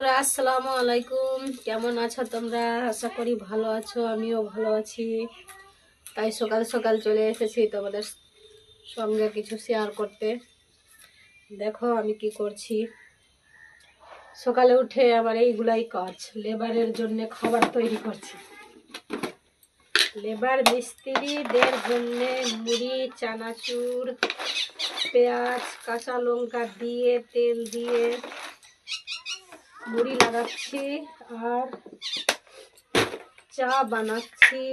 আসসালামু আলাইকুম, কেমন আছো তোমরা? আশা করি ভালো আছো, আমিও ভালো আছি। তাই সকাল সকাল চলে এসেছি তোমাদের সঙ্গে কিছু শেয়ার করতে। দেখো আমি কি করছি। সকালে উঠে আমার এইগুলাই কাজ, লেবারের জন্য খাবার তৈরি করছি। লেবার মিস্ত্রিদের জন্য মুড়ি, চানাচুর, পেঁয়াজ, কাঁচা লঙ্কা দিয়ে তেল দিয়ে মুড়ি লাগাচ্ছি আর চা বানাচ্ছি।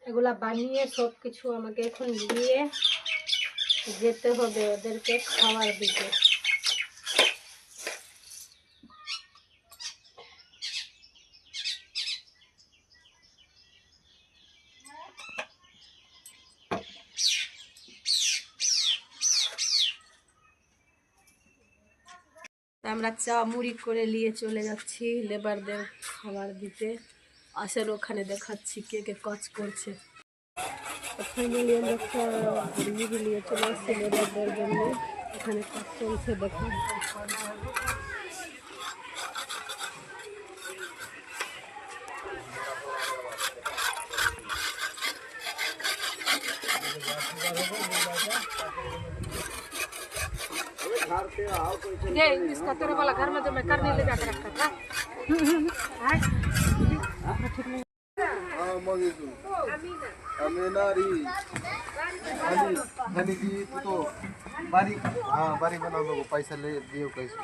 এগুলা বানিয়ে সব কিছু আমাকে এখন নিয়ে যেতে হবে ওদেরকে খাবার দিতে। আমরা চা মুড়ি করে নিয়ে চলে যাচ্ছি লেবারদের খাবার দিতে। আসের ওখানে দেখাচ্ছি কে কে কাজ করছে। ফাইনালি আমরা মুড়ি নিয়ে চলে আসছি লেবারদের জন্য। এখানে কাজ চলছে দেখো। ये इसका तेरे वाला घर में जो मैं करने ले जाकर रखा था। हनी जी तू तो बारी हाँ बारी बना लो पैसा ले दियो कैसे